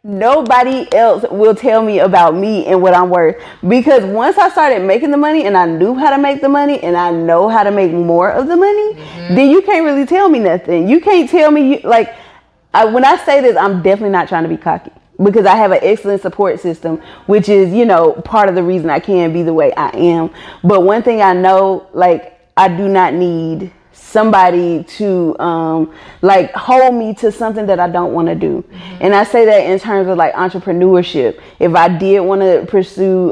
Nobody else will tell me about me and what I'm worth, because once I started making the money and I knew how to make the money and I know how to make more of the money, then you can't really tell me nothing. You can't tell me, like, when I say this, I'm definitely not trying to be cocky, because I have an excellent support system, which is, you know, part of the reason I can be the way I am. But one thing I know, like, I do not need somebody to like hold me to something that I don't want to do. And I say that in terms of like entrepreneurship. If I did want to pursue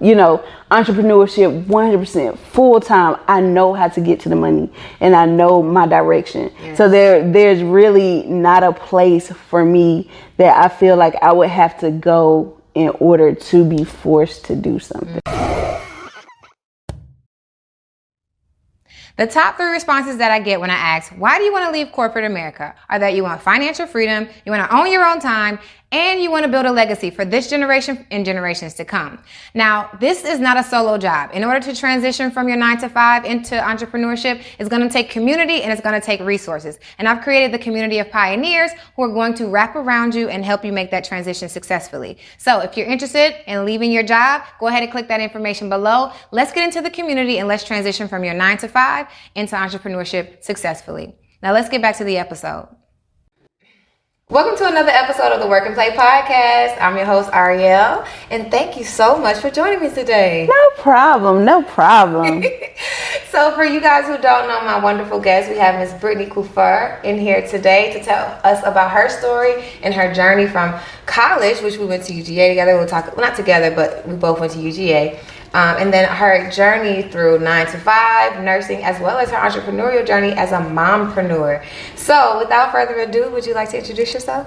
you know, entrepreneurship 100% full time, I know how to get to the money and I know my direction. Yes. So there's really not a place for me that I feel like I would have to go in order to be forced to do something. The top 3 responses that I get when I ask, why do you want to leave corporate America, are that you want financial freedom, you want to own your own time, and you want to build a legacy for this generation and generations to come. Now, this is not a solo job. In order to transition from your 9-to-5 into entrepreneurship, it's going to take community and it's going to take resources. And I've created the community of pioneers who are going to wrap around you and help you make that transition successfully. So if you're interested in leaving your job, go ahead and click that information below. Let's get into the community and let's transition from your 9-to-5 into entrepreneurship successfully. Now let's get back to the episode. Welcome to another episode of the Work and Play Podcast. I'm your host, Ariel, and thank you so much for joining me today. No problem, no problem. So for you guys who don't know my wonderful guest, we have Miss Brittany Kuffour in here today to tell us about her story and her journey from college, which we went to UGA together. We'll talk, well, not together, but we both went to UGA. And then her journey through 9-to-5, nursing, as well as her entrepreneurial journey as a mompreneur. So without further ado, would you like to introduce yourself?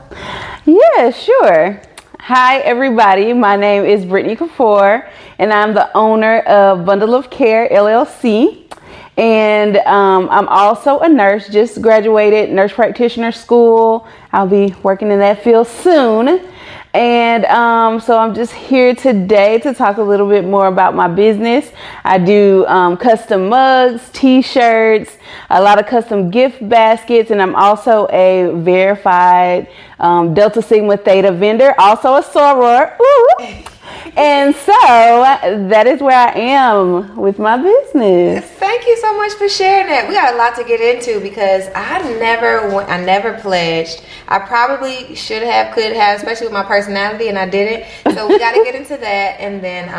Yeah, sure. Hi, everybody. My name is Brittany Kapoor, and I'm the owner of Bundle of Care, LLC. And I'm also a nurse, just graduated nurse practitioner school. I'll be working in that field soon. And so I'm just here today to talk a little bit more about my business. I do custom mugs, t-shirts, a lot of custom gift baskets, and I'm also a verified Delta Sigma Theta vendor, also a soror. Woo! And so that is where I am with my business. Thank you so much for sharing that. We got a lot to get into because I never pledged. I probably should have, could have, especially with my personality, and I didn't. So we got to get into that, and then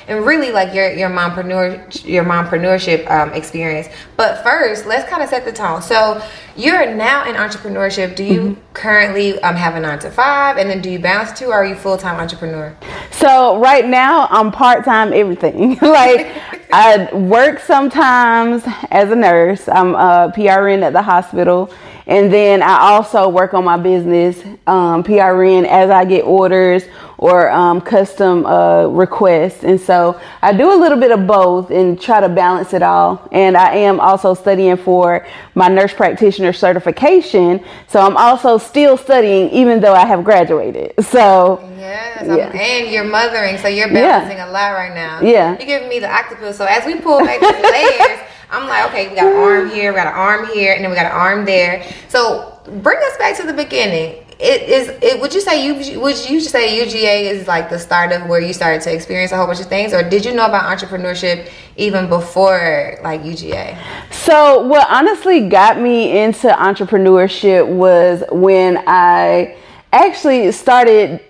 and really like your mompreneurship experience. But first, let's kind of set the tone. So you're now in entrepreneurship. Do you currently have a 9-to-5, and then do you balance two, or are you full-time entrepreneur? So right now I'm part-time everything. Like I work sometimes as a nurse. I'm a PRN at the hospital, and then I also work on my business, PRN, as I get orders or custom requests. And so I do a little bit of both and try to balance it all. And I am also studying for my nurse practitioner certification. So I'm also still studying even though I have graduated. So yes, yeah. And you're mothering, so you're balancing a lot right now. Yeah. You're giving me the octopus. So as we pull back the layers, I'm like, okay, we got an arm here, we got an arm here, and then we got an arm there. So bring us back to the beginning. Would you say UGA is like the start of where you started to experience a whole bunch of things, or did you know about entrepreneurship even before like UGA? So what honestly got me into entrepreneurship was when I actually started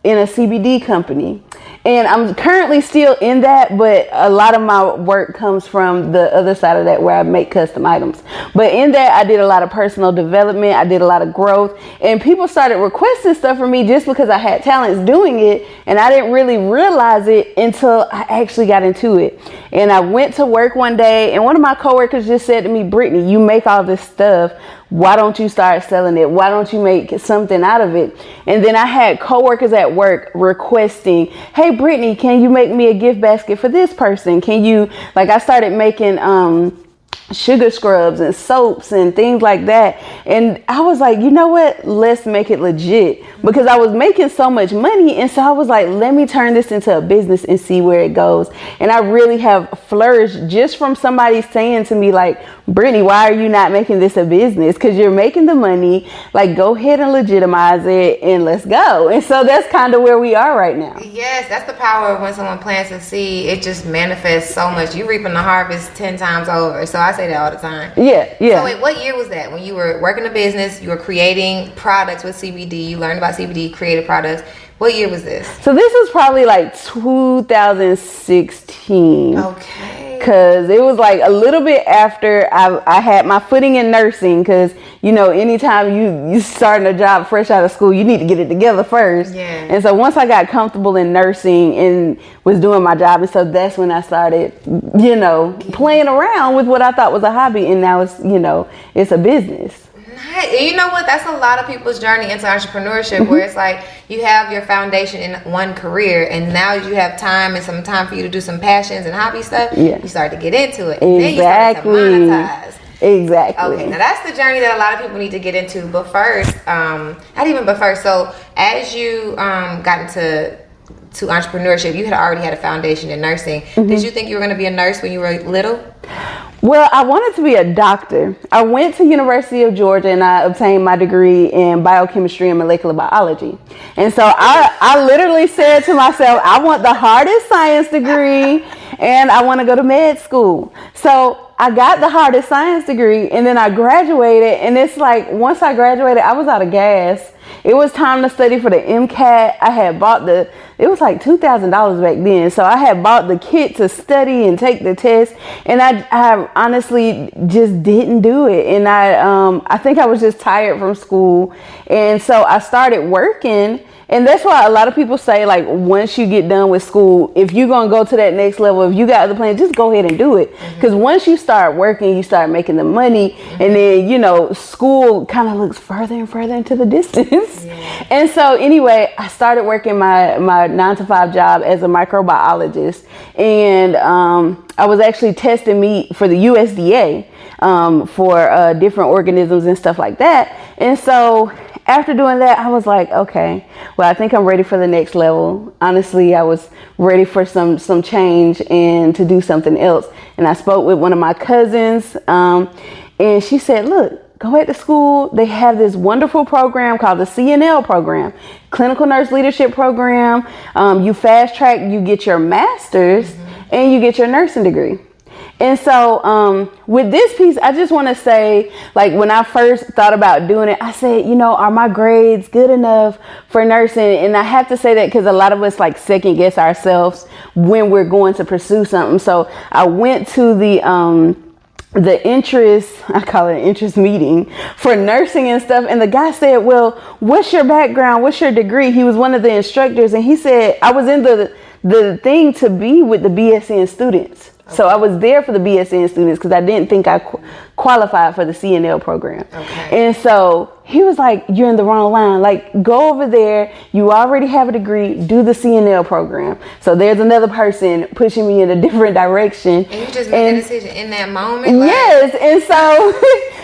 in a CBD company. And I'm currently still in that, but a lot of my work comes from the other side of that where I make custom items. But in that, I did a lot of personal development. I did a lot of growth, and people started requesting stuff from me just because I had talents doing it. And I didn't really realize it until I actually got into it. And I went to work one day, and one of my coworkers just said to me, "Brittany, you make all this stuff. Why don't you start selling it? Why don't you make something out of it?" And then I had coworkers at work requesting, "Hey, Brittany, can you make me a gift basket for this person? Can you," like I started making sugar scrubs and soaps and things like that. And I was like, you know what? Let's make it legit, because I was making so much money. And so I was like, let me turn this into a business and see where it goes. And I really have flourished just from somebody saying to me like, Brittany, why are you not making this a business? Because you're making the money. Like, go ahead and legitimize it and let's go. And so that's kind of where we are right now. Yes, that's the power of when someone plants a seed. It just manifests so much. You reaping the harvest 10 times over. So I say that all the time. Yeah. So wait, what year was that? When you were working a business, you were creating products with CBD, you learned about CBD, created products. What year was this? So this was probably like 2016. Okay. Because it was like a little bit after I had my footing in nursing. Because, you know, anytime you starting a job fresh out of school, you need to get it together first. Yeah. And so once I got comfortable in nursing and was doing my job, and so that's when I started, you know, playing around with what I thought was a hobby. And now it's, you know, it's a business. Nice. You know what? That's a lot of people's journey into entrepreneurship, where it's like you have your foundation in one career, and now you have time and some time for you to do some passions and hobby stuff. Yeah. You start to get into it. Exactly. Then you start to monetize. Exactly. Okay, now that's the journey that a lot of people need to get into. But first, not even but first. So as you got into entrepreneurship, you had already had a foundation in nursing. Did you think you were going to be a nurse when you were little? Well, I wanted to be a doctor. I went to University of Georgia and I obtained my degree in biochemistry and molecular biology. And so I literally said to myself, I want the hardest science degree and I want to go to med school. So I got the hardest science degree and then I graduated, and it's like once I graduated, I was out of gas. It was time to study for the MCAT. I had bought it was like $2,000 back then. So I had bought the kit to study and take the test, and I honestly just didn't do it. And I think I was just tired from school. And so I started working. And that's why a lot of people say, like, once you get done with school, if you're going to go to that next level, if you got other plans, just go ahead and do it. Because once you start working, you start making the money. And then, you know, school kind of looks further and further into the distance. Yeah. And so anyway, I started working my 9-to-5 job as a microbiologist. And I was actually testing meat for the USDA for different organisms and stuff like that. And so after doing that, I was like, okay, well, I think I'm ready for the next level. Honestly, I was ready for some change and to do something else. And I spoke with one of my cousins, and she said, look, go back to school. They have this wonderful program called the CNL program, Clinical Nurse Leadership Program. You fast track, you get your master's, and you get your nursing degree. And so with this piece, I just want to say, like, when I first thought about doing it, I said, you know, are my grades good enough for nursing? And I have to say that because a lot of us like second guess ourselves when we're going to pursue something. So I went to the interest, I call it an interest meeting for nursing and stuff. And the guy said, well, what's your background? What's your degree? He was one of the instructors. And he said, I was in the thing to be with the BSN students. So I was there for the BSN students because I didn't think I qualified for the CNL program. Okay. And so he was like, you're in the wrong line. Like, go over there. You already have a degree. Do the CNL program. So there's another person pushing me in a different direction. And you just made a decision in that moment? Yes. And so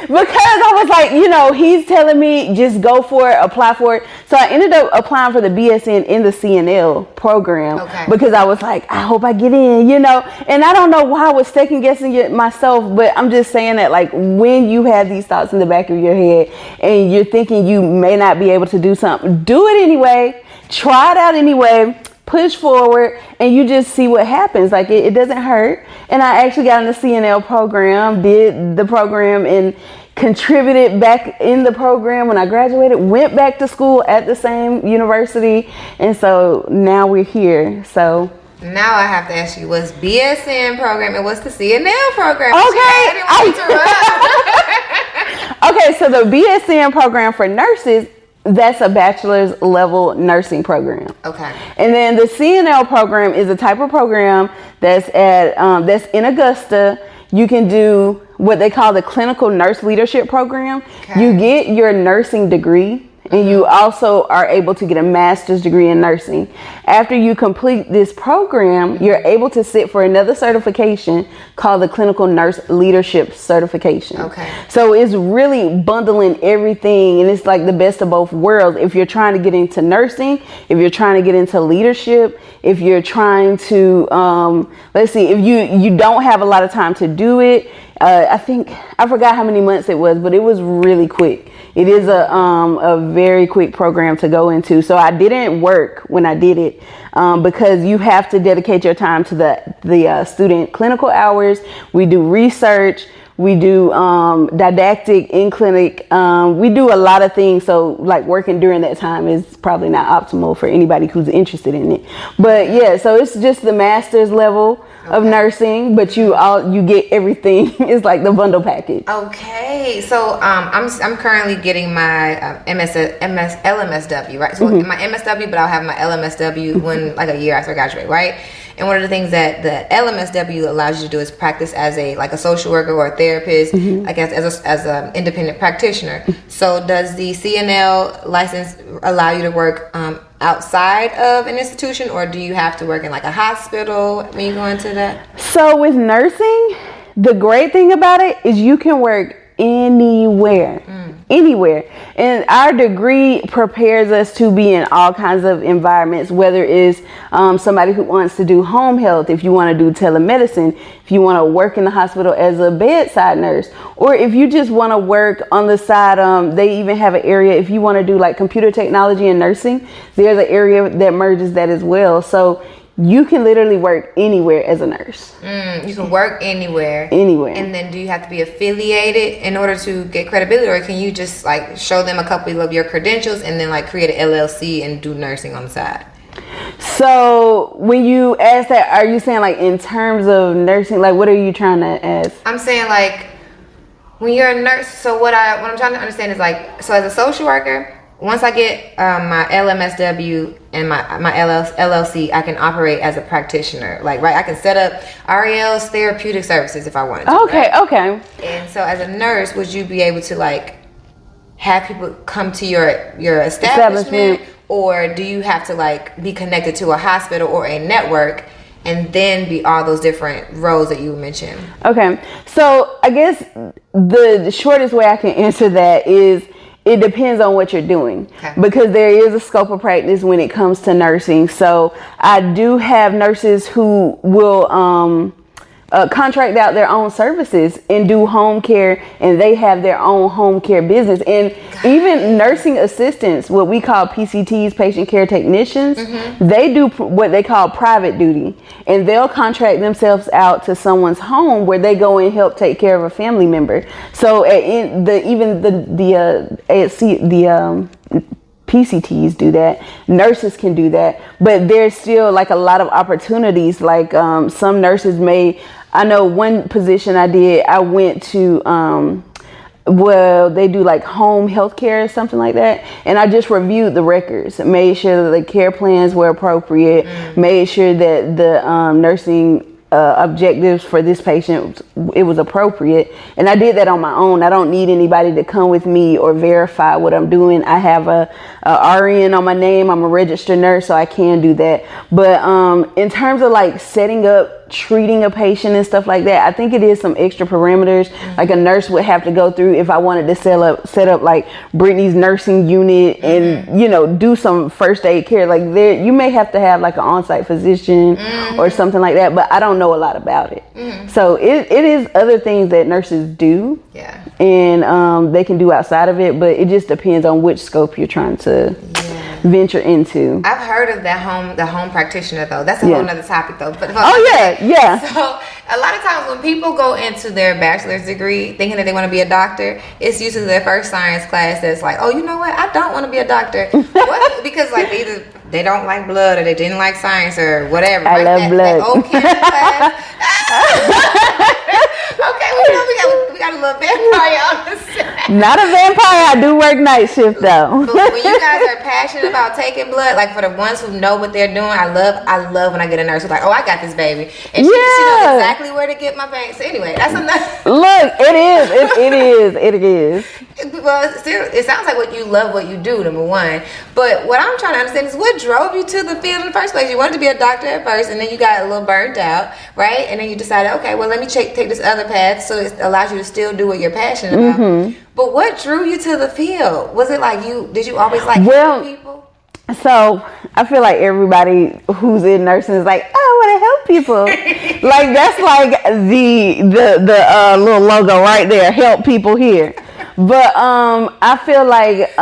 because I was like, you know, he's telling me just go for it, apply for it. So I ended up applying for the BSN in the CNL program. Okay. Because I was like, I hope I get in, you know. And I don't know why I was second guessing it myself, but I'm just saying that, like, when you have these thoughts in the back of your head and you're thinking you may not be able to do something, do it anyway, try it out anyway, push forward, and you just see what happens. Like, it doesn't hurt. And I actually got in the CNL program, did the program, and contributed back in the program when I graduated, went back to school at the same university, and so now we're here. So now I have to ask you, what's BSN program and what's the CNL program? Okay. Okay, so the BSN program for nurses, that's a bachelor's level nursing program. Okay. And then the CNL program is a type of program that's that's in Augusta. You can do what they call the Clinical Nurse Leadership Program. Okay. You get your nursing degree and you also are able to get a master's degree in nursing. After you complete this program, you're able to sit for another certification called the Clinical Nurse Leadership Certification. Okay. So it's really bundling everything, and it's like the best of both worlds. If you're trying to get into nursing, if you're trying to get into leadership, if you're trying to, let's see, if you don't have a lot of time to do it, I forgot how many months it was, but it was really quick. It is a very quick program to go into. So I didn't work when I did it because you have to dedicate your time to the student clinical hours. We do research. We do didactic in clinic. We do a lot of things. So like working during that time is probably not optimal for anybody who's interested in it. But yeah, so it's just the master's level of nursing, but you get everything. It's like the bundle package. Okay, so I'm currently getting my LMSW, right? So my MSW, but I'll have my LMSW when like a year after I graduate, right? And one of the things that the LMSW allows you to do is practice as a social worker or a therapist, I guess as an independent practitioner. So does the CNL license allow you to work outside of an institution, or do you have to work in like a hospital when you go into that? So with nursing, the great thing about it is you can work anywhere. And our degree prepares us to be in all kinds of environments, whether it's somebody who wants to do home health, if you want to do telemedicine, if you want to work in the hospital as a bedside nurse, or if you just want to work on the side. They even have an area if you want to do like computer technology and nursing. There's an area that merges that as well. So you can literally work anywhere as a nurse. You can work anywhere. Anywhere. And then do you have to be affiliated in order to get credibility, or can you just like show them a couple of your credentials and then like create an LLC and do nursing on the side? So when you ask that, are you saying like in terms of nursing, like what are you trying to ask? I'm saying like when you're a nurse, so what I'm trying to understand is like, so as a social worker, once I get my LMSW and my LLC, I can operate as a practitioner. Like, right, I can set up REL's therapeutic services if I wanted to. Okay, right? okay. And so as a nurse, would you be able to like have people come to your establishment, or do you have to like be connected to a hospital or a network and then be all those different roles that you mentioned? Okay, so I guess the shortest way I can answer that is it depends on what you're doing, because there is a scope of practice when it comes to nursing. So I do have nurses who will contract out their own services and do home care, and they have their own home care business. And even nursing assistants, what we call PCTs, patient care technicians, they do what they call private duty, and they'll contract themselves out to someone's home where they go and help take care of a family member. So PCTs do that, nurses can do that, but there's still like a lot of opportunities. Like some nurses I know one position I went to, they do like home health care or something like that, and I just reviewed the records, made sure that the care plans were appropriate, made sure that the nursing objectives for this patient, it was appropriate, and I did that on my own. I don't need anybody to come with me or verify what I'm doing. I have a RN on my name. I'm a registered nurse, so I can do that. But in terms of like setting up, treating a patient and stuff like that, I think it is some extra parameters like a nurse would have to go through if I wanted to set up like Brittany's nursing unit and do some first aid care. Like there, you may have to have like an on-site physician or something like that, but I don't know a lot about it. So it is other things that nurses do, and they can do outside of it, but it just depends on which scope you're trying to venture into. I've heard of the home practitioner though. That's a whole nother topic though. But yeah. So a lot of times when people go into their bachelor's degree thinking that they want to be a doctor, it's usually their first science class that's like, oh, you know what? I don't want to be a doctor. What? Because like either they don't like blood or they didn't like science or whatever. I love blood. That O-Chem class. Okay, we got a little vampire on the side. Not a vampire. I do work night shift though. But when you guys are passionate about taking blood, like for the ones who know what they're doing, I love when I get a nurse who's like, oh, I got this baby, and she knows exactly where to get my veins. So anyway, that's enough. Look, it is. Well, still, it sounds like what you love, what you do, number one. But what I'm trying to understand is what drove you to the field in the first place. You wanted to be a doctor at first, and then you got a little burnt out, right? And then you decided, okay, well, let me take this other path so it allows you to still do what you're passionate about. But what drew you to the field? Was it like did you always like help people? So I feel like everybody who's in nursing is like, I want to help people. Like that's like the little logo right there, help people here. But I feel like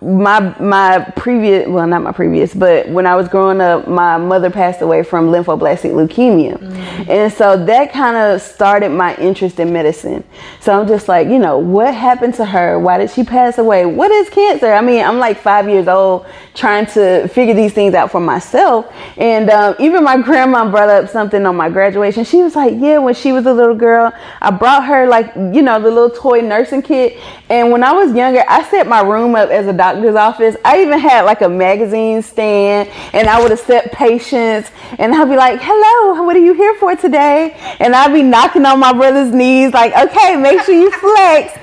my previous, well, not my previous, but when I was growing up, my mother passed away from lymphoblastic leukemia. And so that kind of started my interest in medicine. So I'm just like, what happened to her? Why did she pass away? What is cancer? I mean, I'm like 5 years old trying to figure these things out for myself. And even my grandma brought up something on my graduation. She was like, yeah, when she was a little girl, I brought her like, the little toy nursing kit. And when I was younger, I set my room up as a doctor's office. I even had like a magazine stand, and I would accept patients, and I'd be like, hello, what are you here for today? And I'd be knocking on my brother's knees like, okay, make sure you flex.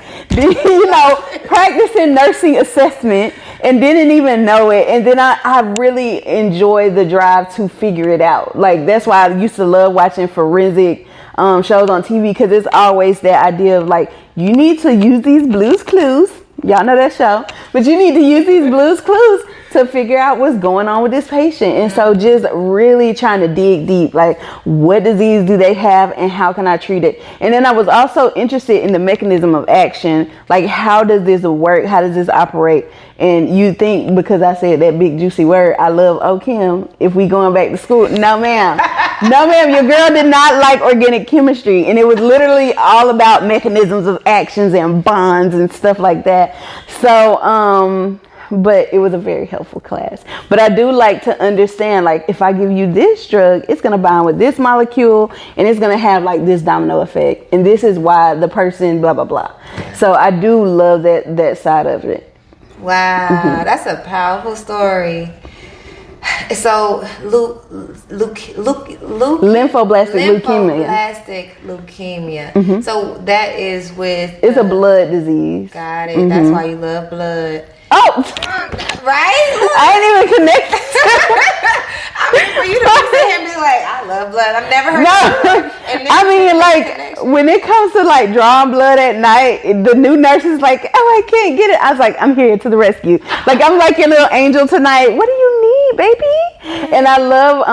Practicing nursing assessment and didn't even know it. And then I really enjoyed the drive to figure it out. Like that's why I used to love watching forensic shows on TV, because it's always that idea of like, you need to use these Blue's Clues. Y'all know that show, but you need to use these Blue's Clues to figure out what's going on with this patient. And so just really trying to dig deep, like what disease do they have and how can I treat it? And then I was also interested in the mechanism of action, like how does this work? How does this operate? And you think because I said that big juicy word, I love O-Chem, if we going back to school. No ma'am. No ma'am, your girl did not like organic chemistry, and it was literally all about mechanisms of actions and bonds and stuff like that. So but it was a very helpful class. But I do like to understand, like if I give you this drug, it's going to bind with this molecule and it's going to have like this domino effect, and this is why the person blah blah blah. So I do love that side of it. Wow, that's a powerful story. So lymphoblastic leukemia. So that is with it's a blood disease. Got it. That's why you love blood. Oh, right? I ain't even connected. I mean, for you to sit here and be like, I love blood. I've never heard No, I mean, like, when it comes to, like, drawing blood at night, the new nurse is like, oh, I can't get it. I was like, I'm here to the rescue. Like, I'm like your little angel tonight. What do you need, baby? And I love,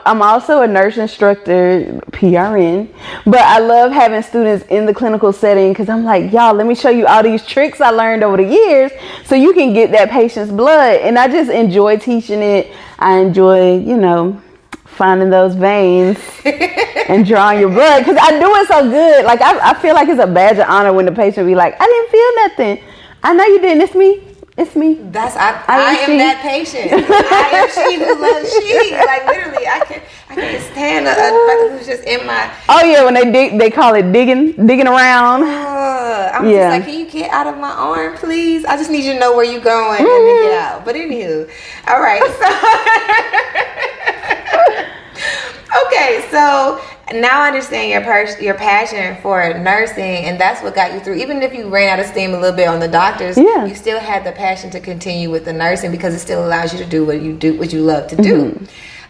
I'm also a nurse instructor, PRN, but I love having students in the clinical setting because I'm like, y'all, let me show you all these tricks I learned over the years so you can get that patient's blood. And I just enjoy teaching it. I enjoy, you know, finding those veins and drawing your blood because I do it so good. Like, I feel like it's a badge of honor when the patient be like, I didn't feel nothing. I know you didn't. It's me. It's me. That's I am that patient. I am she who loves she. Like, literally, I can't stand a person who's just in my. Oh yeah, when they call it digging around. I'm just like, can you get out of my arm, please? I just need you to know where you're going and then get out. But anywho, all right. So, okay, so now I understand your passion for nursing, and that's what got you through. Even if you ran out of steam a little bit on the doctors, you still had the passion to continue with the nursing because it still allows you to do what you love to do.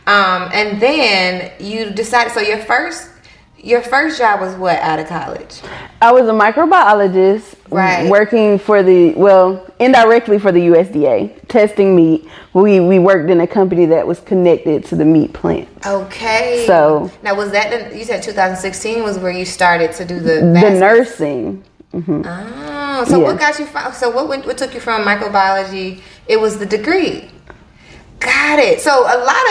And then you decided. So your first job was what out of college? I was a microbiologist, right? Working for indirectly for the USDA, testing meat. We worked in a company that was connected to the meat plant. Okay. So now was that you said 2016 was where you started to do the nursing? Mm-hmm. Oh, so what got you? So what took you from microbiology? It was the degree. Got it. So a lot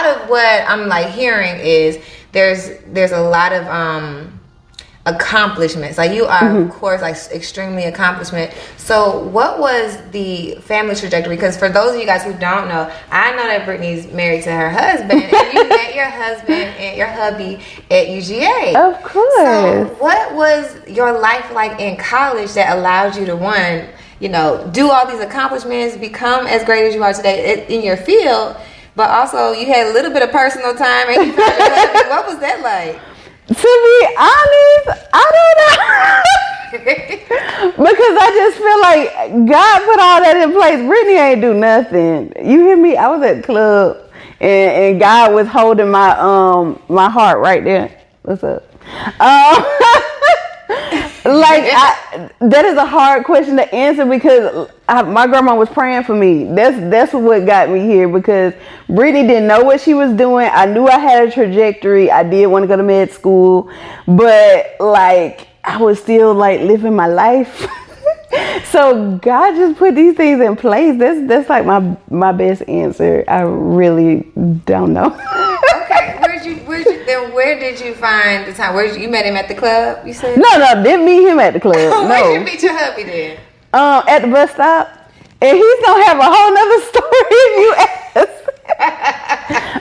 of what I'm like hearing is there's a lot of accomplishments. Like you are, of course, like extremely accomplishment. So what was the family trajectory? Because for those of you guys who don't know, I know that Brittany's married to her husband, and you met your husband and your hubby at UGA. Of course. So what was your life like in college that allowed you to, one, you know, do all these accomplishments, become as great as you are today in your field, but also you had a little bit of personal time and you found your husband. What was that like? To be honest, I don't know. Because I just feel like God put all that in place. Brittany ain't do nothing. You hear me? I was at the club and God was holding my my heart right there. What's up? That is a hard question to answer because my grandma was praying for me. That's what got me here, because Brittany didn't know what she was doing. I knew I had a trajectory. I did want to go to med school, but like I was still like living my life. So God just put these things in place. That's like my best answer. I really don't know. Okay, where did you find the time? You met him at the club, you said? No, didn't meet him at the club. Where did you meet your hubby then? At the bus stop. And he's gonna have a whole nother story if you ask.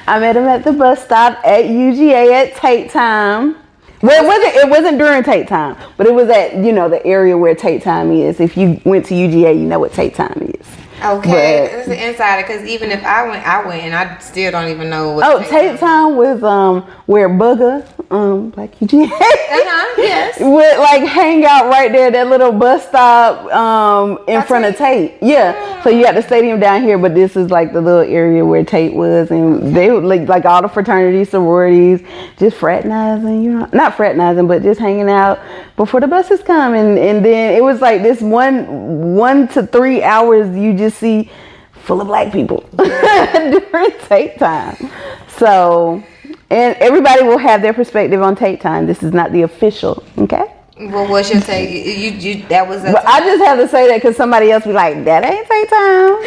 I met him at the bus stop at UGA at Tate time. Well, it wasn't during Tate time, but it was at, you know, the area where Tate time is. If you went to UGA, you know what Tate time is. Okay, this is an insider, because even if I went, and I still don't even know what. Oh, Tate time was where Bugger, like UGA, yes, would like hang out right there, that little bus stop in front of Tate. Yeah, so you got the stadium down here, but this is like the little area where Tate was, and they would like all the fraternities, sororities, just fraternizing, you know, not fraternizing, but just hanging out before the buses come, and then it was like this 1 to 3 hours you just see full of black people during Tate time. So, and everybody will have their perspective on Tate time. This is not the official, okay? Well, what's your take? You that was. But I just have to say that because somebody else be like, "That ain't Tate time."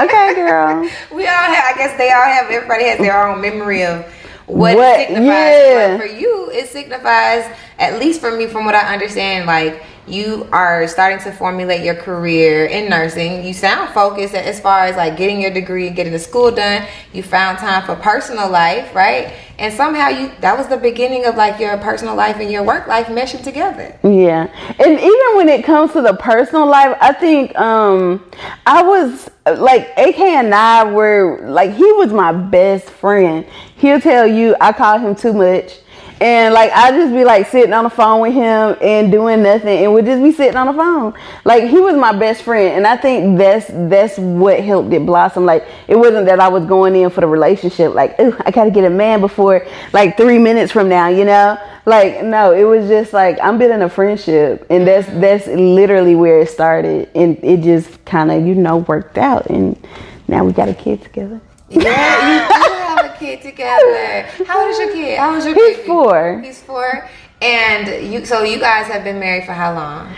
Okay, girl. We all have. I guess they all have. Everybody has their own memory of what it signifies. Yeah. But for you, it signifies, at least for me, from what I understand, like you are starting to formulate your career in nursing. You sound focused as far as like getting your degree, getting the school done. You found time for personal life, right? And somehow that was the beginning of like your personal life and your work life meshing together. Yeah. And even when it comes to the personal life, I think I was like, AK and I were like, he was my best friend. He'll tell you I call him too much. And like I just be like sitting on the phone with him and doing nothing, and we'd just be sitting on the phone. Like he was my best friend, and I think that's what helped it blossom. Like it wasn't that I was going in for the relationship, like, ooh, I gotta get a man before like 3 minutes from now, you know? Like no, it was just like I'm building a friendship, and that's literally where it started, and it just kind of, you know, worked out, and now we got a kid together. Yeah, you do have a kid together. How old is your kid? How old is your He's baby? 4. He's 4. And you guys have been married for how long?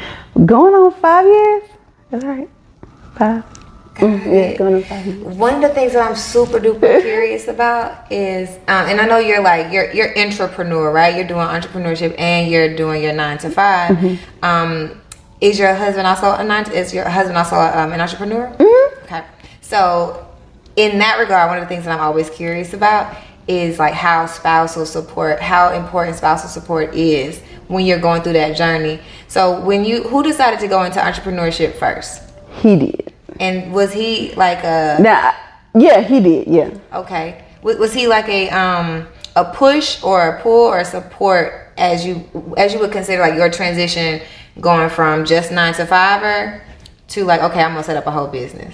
Going on 5 years. That's right. 5. Yeah, going on 5 years. One of the things that I'm super duper curious about is, and I know you're like you're entrepreneur, right? You're doing entrepreneurship and you're doing your 9 to 5. Mm-hmm. Is your husband also an entrepreneur? Mm-hmm. Okay, so. In that regard, one of the things that I'm always curious about is like how important spousal support is when you're going through that journey. So who decided to go into entrepreneurship first? He did. And was he like a? Yeah, he did. Yeah. Okay. Was he like a push or a pull or a support as you would consider like your transition going from just 9 to 5 to like, okay, I'm gonna set up a whole business?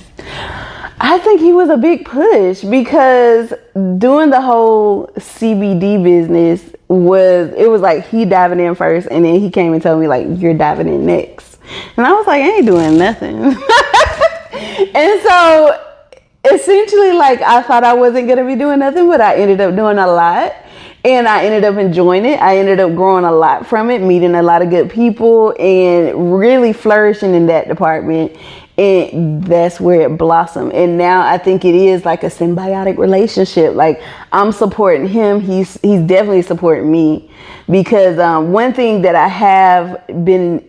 I think he was a big push, because doing the whole CBD business was like he diving in first, and then he came and told me like, you're diving in next. And I was like, I ain't doing nothing. And so essentially, like, I thought I wasn't gonna be doing nothing, but I ended up doing a lot. And I ended up enjoying it. I ended up growing a lot from it, meeting a lot of good people, and really flourishing in that department. And that's where it blossomed. And now I think it is like a symbiotic relationship. Like I'm supporting him. He's definitely supporting me, because one thing that I have been,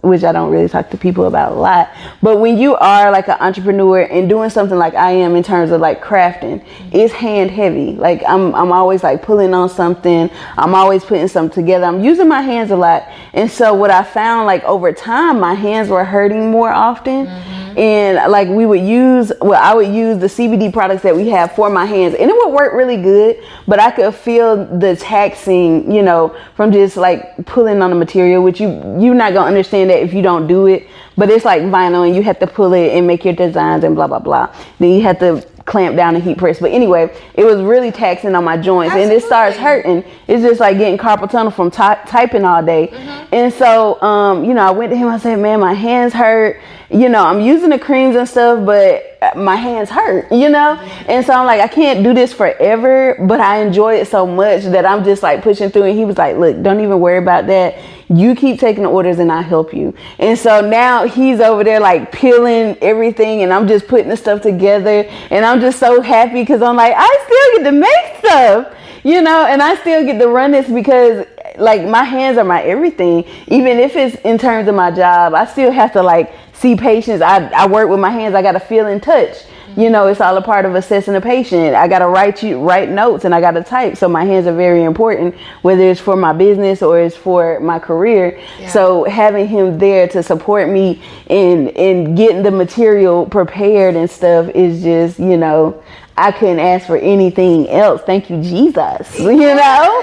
which I don't really talk to people about a lot, but when you are like an entrepreneur and doing something like I am in terms of like crafting, it's hand heavy. Like I'm always like pulling on something. I'm always putting something together. I'm using my hands a lot. And so what I found, like over time, my hands were hurting more often. And like I would use the CBD products that we have for my hands, and it would work really good, but I could feel the taxing, you know, from just like pulling on the material, which you're not gonna understand that if you don't do it, but it's like vinyl and you have to pull it and make your designs and blah blah blah. Then you have to clamp down and heat press. But anyway, it was really taxing on my joints. Absolutely. And it starts hurting. It's just like getting carpal tunnel from typing all day. And so you know, I went to him, I said, man, my hands hurt, you know, I'm using the creams and stuff, but my hands hurt, you know. And so I'm like, I can't do this forever, but I enjoy it so much that I'm just like pushing through. And he was like, look, don't even worry about that, you keep taking the orders and I'll help you. And so now he's over there like peeling everything, and I'm just putting the stuff together, and I'm just so happy because I'm like, I still get to make stuff, you know, and I still get to run this, because like my hands are my everything. Even if it's in terms of my job, I still have to like see patients. I work with my hands. I got to feel and touch. You know, it's all a part of assessing a patient. I got to write notes, and I got to type. So my hands are very important, whether it's for my business or it's for my career. Yeah. So having him there to support me in getting the material prepared and stuff is just, you know, I couldn't ask for anything else. Thank you, Jesus. You know?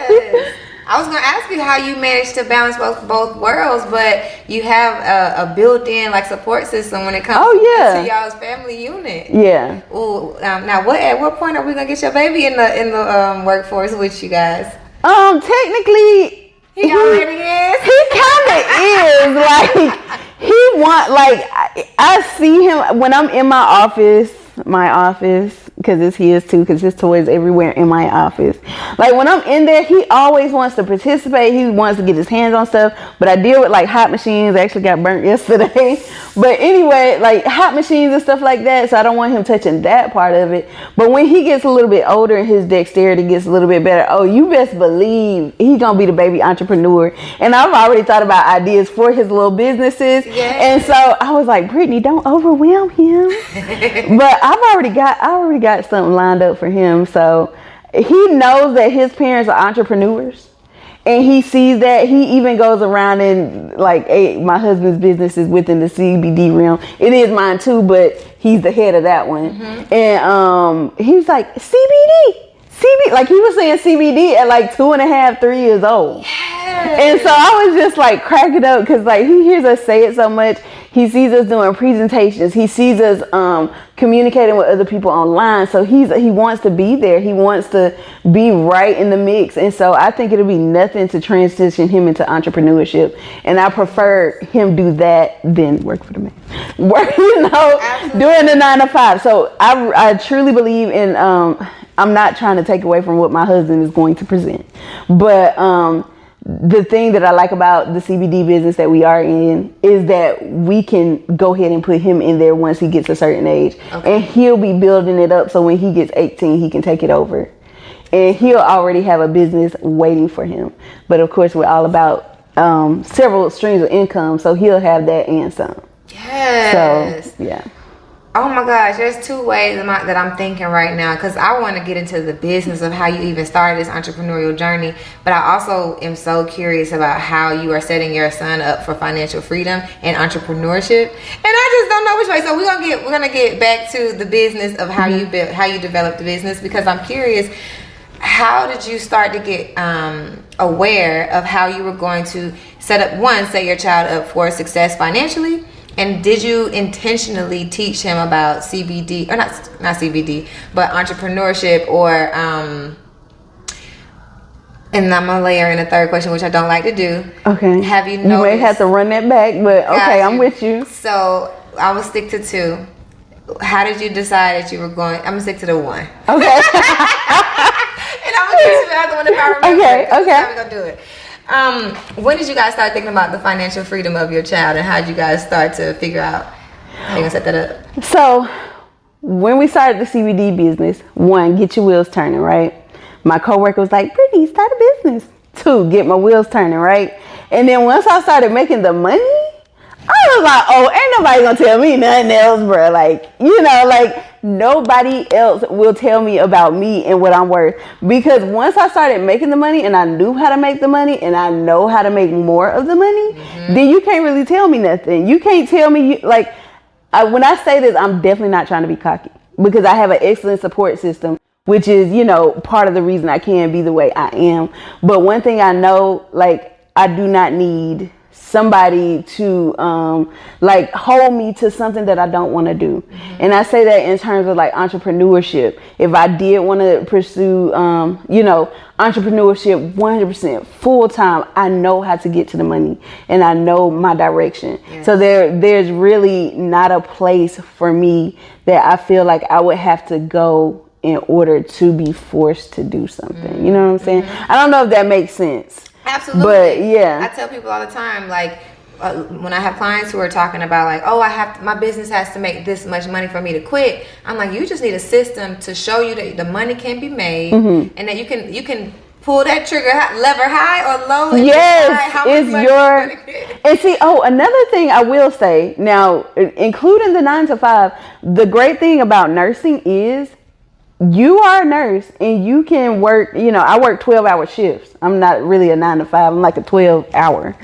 I was going to ask you how you managed to balance both worlds, but you have a built-in like support system when it comes to y'all's family unit. Yeah. Ooh, now at what point are we going to get your baby in the workforce with you guys? Technically, he already is. He kind of is. Like I see him when I'm in my office, because it's his too, because his toys everywhere in my office. Like when I'm in there, he always wants to participate. He wants to get his hands on stuff. But I deal with like hot machines. I actually got burnt yesterday. But anyway, like hot machines and stuff like that. So I don't want him touching that part of it. But when he gets a little bit older and his dexterity gets a little bit better, oh, you best believe he's gonna be the baby entrepreneur. And I've already thought about ideas for his little businesses. Yes. And so I was like, Brittany, don't overwhelm him. But I already got something lined up for him. So he knows that his parents are entrepreneurs, and he sees that. He even goes around and like, hey, my husband's business is within the CBD realm. It is mine too, but he's the head of that one. And he was like, CBD, like he was saying CBD at like 2.5, 3 years old. Yes. And so I was just like cracking up, because like he hears us say it so much. He sees us doing presentations. He sees us communicating with other people online. So he wants to be there. He wants to be right in the mix. And so I think it'll be nothing to transition him into entrepreneurship. And I prefer him do that than work for the man. Work, you know, absolutely, doing the 9 to 5. So I truly believe in, I'm not trying to take away from what my husband is going to present. But the thing that I like about the CBD business that we are in is that we can go ahead and put him in there once he gets a certain age. Okay. And he'll be building it up, so when he gets 18, he can take it over. And he'll already have a business waiting for him. But of course, we're all about several streams of income, so he'll have that and some. Yes. So, yeah. Oh my gosh, there's 2 ways that I'm thinking right now, because I want to get into the business of how you even started this entrepreneurial journey, but I also am so curious about how you are setting your son up for financial freedom and entrepreneurship, and I just don't know which way. So we're gonna get back to the business of how you developed the business, because I'm curious, how did you start to get aware of how you were going to set your child up for success financially? And did you intentionally teach him about CBD, or not CBD, but entrepreneurship, or and I'm gonna layer in a third question, which I don't like to do. Okay. Have you noticed? You may have to run that back, but okay, I'm with you. So I will stick to 2. How did you decide that you were going? I'm gonna stick to the 1. Okay. And I'm gonna teach you the other one if I remember. Okay. That's how we're gonna do it. When did you guys start thinking about the financial freedom of your child, and how did you guys start to figure out How you gonna set that up? So when we started the CBD business, 1, get your wheels turning, right? My coworker was like, Brittany, start a business. 2, get my wheels turning, right? And then once I started making the money, I was like, oh, ain't nobody gonna tell me nothing else, bro. Like, you know, like nobody else will tell me about me and what I'm worth. Because once I started making the money and I knew how to make the money and I know how to make more of the money, then you can't really tell me nothing. You can't tell me, like, when I say this, I'm definitely not trying to be cocky because I have an excellent support system, which is, you know, part of the reason I can be the way I am. But one thing I know, like, I do not need somebody to like hold me to something that I don't want to do. And I say that in terms of like entrepreneurship. If I did want to pursue you know, entrepreneurship 100% full time, I know how to get to the money and I know my direction. So there's really not a place for me that I feel like I would have to go in order to be forced to do something. You know what I'm saying? I don't know if that makes sense. Absolutely. But yeah, I tell people all the time, like when I have clients who are talking about like, oh, my business has to make this much money for me to quit. I'm like, you just need a system to show you that the money can be made and that you can pull that trigger lever high or low. And it's your. And see, another thing I will say now, including the 9 to 5, the great thing about nursing is you are a nurse and you can work, you know, I work 12-hour shifts. I'm not really a 9 to 5. I'm like a 12-hour.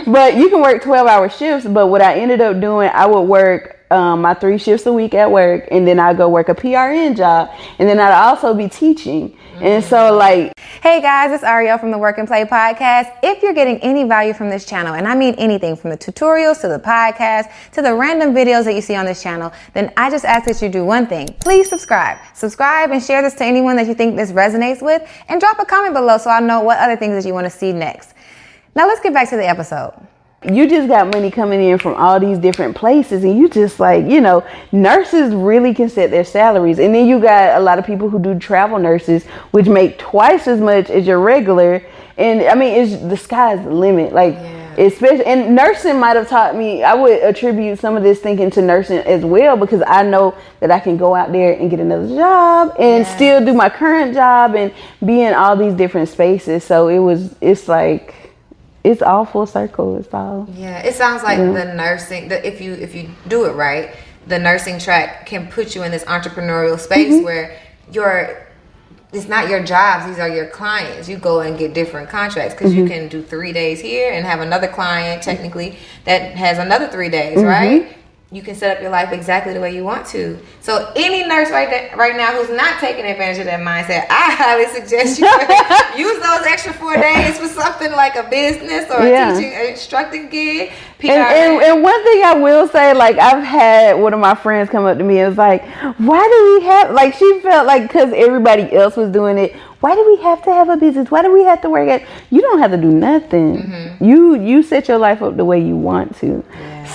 But you can work 12-hour shifts. But what I ended up doing, I would work my 3 shifts a week at work, and then I'd go work a PRN job, and then I'd also be teaching. And so like, hey guys, it's Ariel from the Work and Play podcast. If you're getting any value from this channel, and I mean anything from the tutorials to the podcast to the random videos that you see on this channel, then I just ask that you do one thing. Please subscribe and share this to anyone that you think this resonates with, and drop a comment below so I know what other things that you want to see next. Now let's get back to the episode. You just got money coming in from all these different places, and you just like, you know, nurses really can set their salaries. And then you got a lot of people who do travel nurses, which make twice as much as your regular. And I mean, the sky's the limit. Like, especially, and nursing might have taught me, I would attribute some of this thinking to nursing as well, because I know that I can go out there and get another job and still do my current job and be in all these different spaces. So it's like, it's all full circle. It's all. Yeah, it sounds like the nursing. If you do it right, the nursing track can put you in this entrepreneurial space where it's not your jobs; these are your clients. You go and get different contracts because you can do 3 days here and have another client technically that has another 3 days, right? You can set up your life exactly the way you want to. So any nurse right now who's not taking advantage of that mindset, I highly suggest you use those extra 4 days for something like a business or a teaching, instructing gig. And one thing I will say, like, I've had one of my friends come up to me and was like, why do we have, like, she felt like because everybody else was doing it, why do we have to have a business? Why do we have to work at? You don't have to do nothing. You set your life up the way you want to.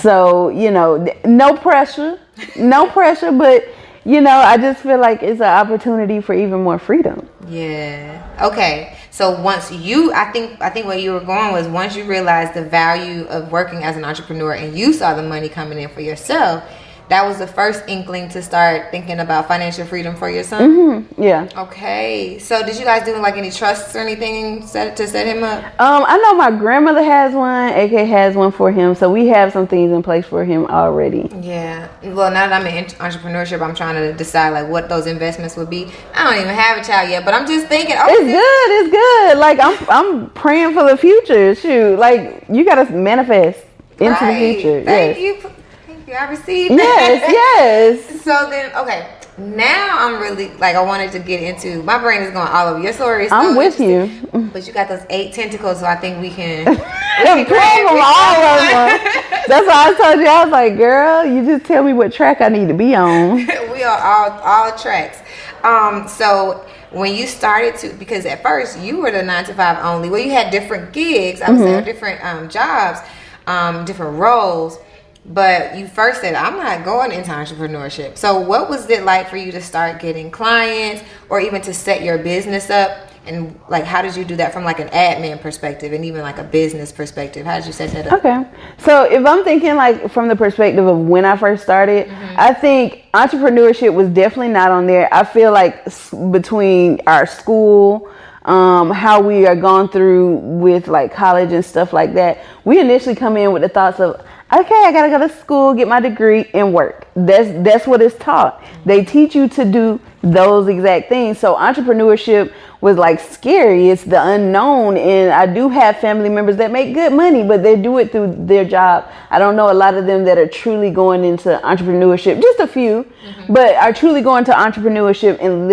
So, you know, no pressure, but, you know, I just feel like it's an opportunity for even more freedom. Yeah. Okay. So once I think where you were going was once you realized the value of working as an entrepreneur and you saw the money coming in for yourself, that was the first inkling to start thinking about financial freedom for your son? Yeah. Okay. So did you guys do like any trusts or anything to set him up? I know my grandmother has one. AK has one for him. So we have some things in place for him already. Yeah. Well, now that I'm in entrepreneurship, I'm trying to decide like what those investments would be. I don't even have a child yet, but I'm just thinking. It's good. Like I'm praying for the future. Shoot. Like you got to manifest into the future. Thank you. I received that. Yes. So then, okay. Now I'm really like I wanted to get into. My brain is going all over your story. I'm with you. But you got those 8 tentacles, so I think we can. Grab them all of them. That's why I told you. I was like, girl, you just tell me what track I need to be on. We are all tracks. So when you started to, because at first you were the 9 to 5 only. Well, you had different gigs. I would say different jobs, different roles. But you first said, I'm not going into entrepreneurship. So what was it like for you to start getting clients or even to set your business up And like, how did you do that from like an admin perspective and even like a business perspective? How did you set that up? Okay. So if I'm thinking like from the perspective of when I first started, I think entrepreneurship was definitely not on there. I feel like between our school, how we are gone through with like college and stuff like that, we initially come in with the thoughts of, okay, I gotta go to school, get my degree, and work. That's what it's taught. They teach you to do those exact things. So entrepreneurship was like scary. It's the unknown. And I do have family members that make good money, but they do it through their job. I don't know a lot of them that are truly going into entrepreneurship, just a few, but are truly going to entrepreneurship and,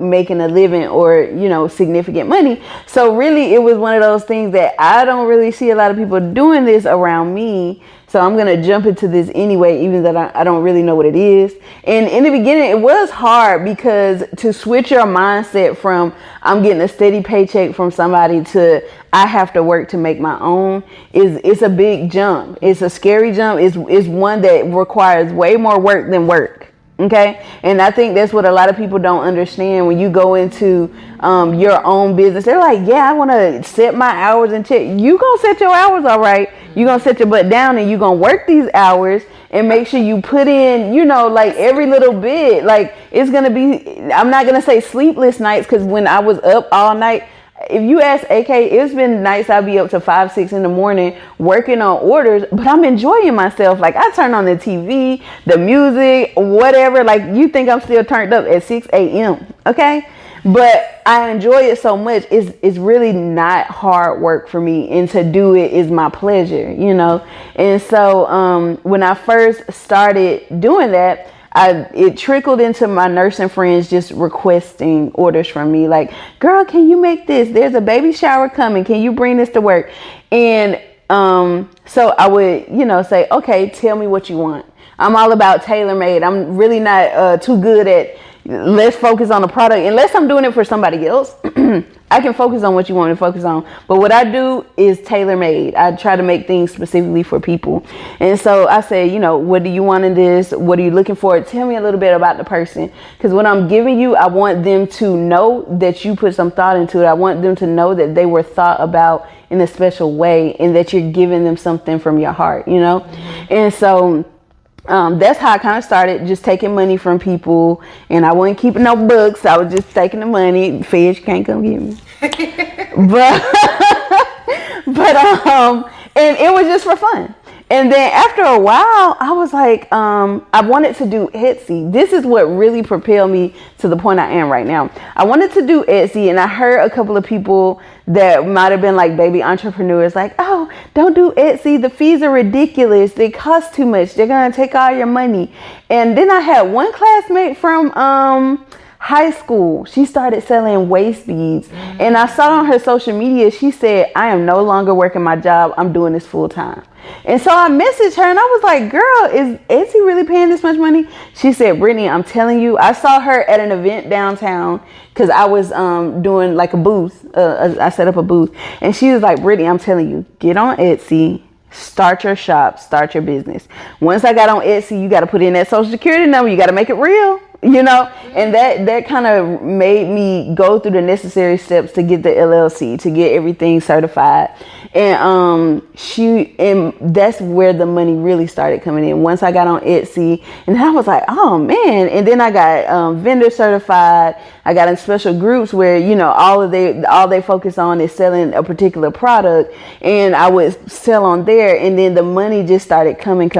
making a living or, significant money. So really it was one of those things that I don't really see a lot of people doing this around me. So I'm going to jump into this anyway, even though I don't really know what it is. And in the beginning, it was hard because to switch your mindset from I'm getting a steady paycheck from somebody to I have to work to make my own it's a big jump. It's a scary jump. It's one that requires way more work than work. Okay. And I think that's what a lot of people don't understand when you go into your own business. They're like, yeah, I want to set my hours and check. You gonna set your hours all right. You're going to set your butt down and you're going to work these hours and make sure you put in, like every little bit. Like it's going to be, I'm not going to say sleepless nights, because when I was up all night, if you ask AK, it's been nights I'll be up to 5, 6 in the morning working on orders, but I'm enjoying myself. Like I turn on the TV, the music, whatever. Like you think I'm still turned up at 6 a.m. Okay. But I enjoy it so much. It's really not hard work for me, and to do it is my pleasure, And so when I first started doing that, it trickled into my nursing friends just requesting orders from me. Like, girl, can you make this? There's a baby shower coming. Can you bring this to work? And so I would, say, okay, tell me what you want. I'm all about tailor-made. I'm really not too good at let's focus on the product. Unless I'm doing it for somebody else, I can focus on what you want to focus on. But what I do is tailor-made. I try to make things specifically for people. And so I say, what do you want in this? What are you looking for? Tell me a little bit about the person. Because what I'm giving you, I want them to know that you put some thought into it. I want them to know that they were thought about in a special way and that you're giving them something from your heart, And so that's how I kind of started, just taking money from people, and I wasn't keeping no books. I was just taking the money. Feds can't come get me. And it was just for fun. And then after a while, I was like, I wanted to do Etsy. This is what really propelled me to the point I am right now. I wanted to do Etsy, and I heard a couple of people that might have been like baby entrepreneurs, like, oh, don't do Etsy. The fees are ridiculous. They cost too much. They're going to take all your money. And then I had one classmate from high school. She started selling waist beads. And I saw on her social media, she said, I am no longer working my job. I'm doing this full time. And so I messaged her and I was like, girl, is Etsy really paying this much money? She said, Brittany, I'm telling you, I saw her at an event downtown because I was doing like a booth. I set up a booth. And she was like, Brittany, I'm telling you, get on Etsy. Start your shop, start your business. Once I got on Etsy, you got to put in that social security number. You got to make it real, and that kind of made me go through the necessary steps to get the LLC, to get everything certified. And that's where the money really started coming in. Once I got on Etsy, and then I was like, oh man. And then I got vendor certified. I got in special groups where, all they focus on is selling a particular product, and I would sell on there, and then the money just started coming.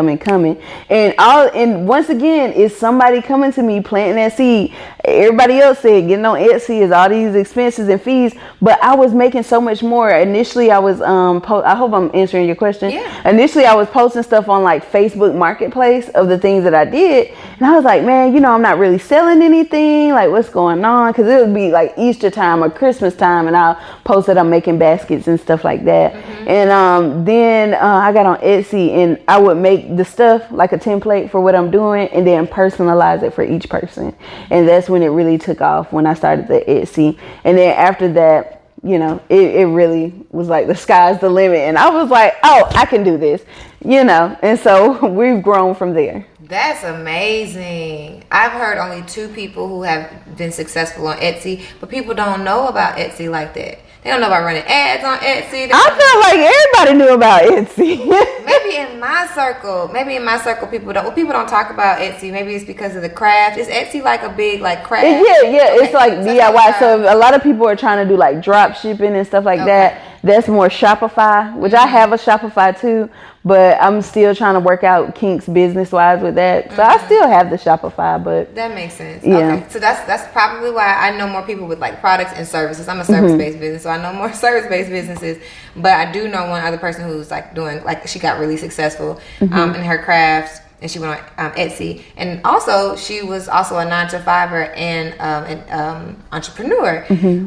And once again, it's somebody coming to me planting that seed. Everybody else said getting on Etsy is all these expenses and fees, but I was making so much more. Initially, I was I hope I'm answering your question. Yeah. Initially, I was posting stuff on like Facebook Marketplace of the things that I did, and I was like, man, I'm not really selling anything. Like, what's going on? Because it would be like Easter time or Christmas time, and I'll post that I'm making baskets and stuff like that. And then I got on Etsy, and I would make the stuff like a template for what I'm doing, and then personalize it for each person. And that's when it really took off, when I started the Etsy. And then after that, it really was like the sky's the limit. And I was like, oh, I can do this, and so we've grown from there. That's amazing. I've heard only 2 people who have been successful on Etsy, but people don't know about Etsy like that. They don't know about running ads on Etsy. I feel like everybody knew about Etsy. Maybe in my circle, people don't talk about Etsy. Maybe it's because of the craft. Is Etsy like a big like craft? Yeah, okay. It's like DIY. So a lot of people are trying to do like drop shipping and stuff like that. That's more Shopify, which I have a Shopify too, but I'm still trying to work out kinks business wise with that. So I still have the Shopify, but that makes sense. Yeah. Okay. So that's probably why I know more people with like products and services. I'm a service-based business, so I know more service-based businesses, but I do know one other person who's like doing, like, she got really successful in her crafts. And she went on Etsy, and also she was also a 9-to-5er and an entrepreneur.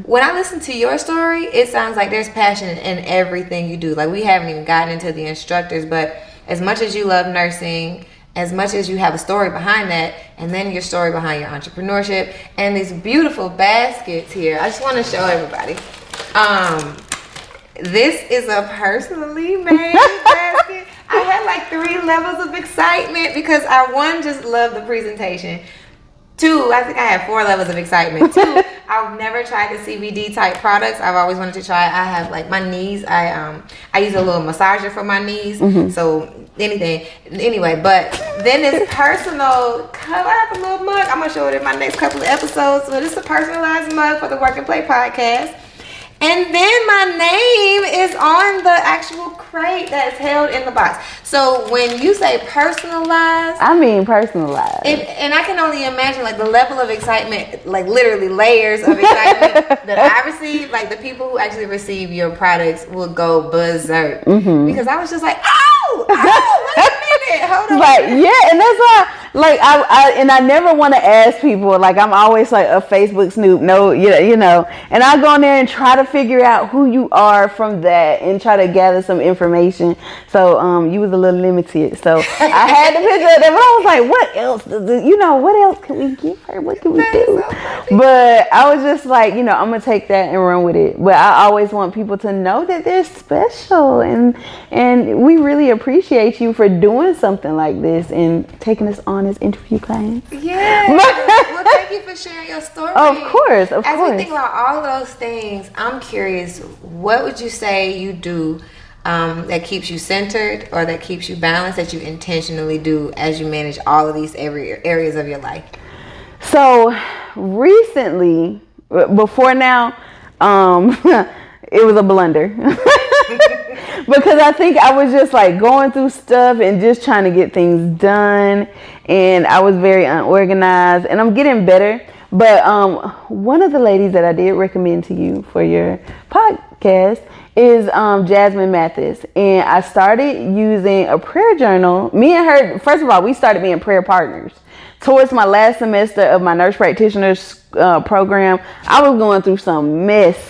When I listen to your story, it sounds like there's passion in everything you do. Like, we haven't even gotten into the instructors, but as much as you love nursing, as much as you have a story behind that, and then your story behind your entrepreneurship, and these beautiful baskets here, I just want to show everybody. This is a personally made basket. I had like 3 levels of excitement because I, 1, just loved the presentation. 2, I think I had 4 levels of excitement. 2, I've never tried the CBD type products. I've always wanted to try it. I have like my knees. I use a little massager for my knees. So anything. Anyway, but then this personal color. I have a little mug. I'm gonna show it in my next couple of episodes. So this is a personalized mug for the Work and Play podcast. And then my name is on the actual crate that's held in the box. So when you say personalized, I mean personalized. And I can only imagine like the level of excitement, like literally layers of excitement that I receive. Like the people who actually receive your products will go berserk. Because I was just like, oh, wait a minute, hold on. Like, yeah, and that's why, like, I never want to ask people. Like, I'm always like a Facebook snoop. No, you know, and I go in there and try to figure out who you are from that and try to gather some information. So you was a little limited, so I had to picture that, but I was like, what else what else can we give her, what can we do? But I was just like, I'm gonna take that and run with it. But I always want people to know that they're special, and we really appreciate you for doing something like this and taking us on as interview clients. Yeah. Well, thank you for sharing your story. Of course. As we think about all those things, I'm curious, what would you say you do that keeps you centered or that keeps you balanced, that you intentionally do as you manage all of these areas of your life? So recently, before now, it was a blunder. Because I think I was just like going through stuff and just trying to get things done, and I was very unorganized, and I'm getting better. But one of the ladies that I did recommend to you for your podcast is Jasmine Mathis, and I started using a prayer journal. Me and her, first of all, we started being prayer partners. Towards my last semester of my nurse practitioner's program, I was going through some mess.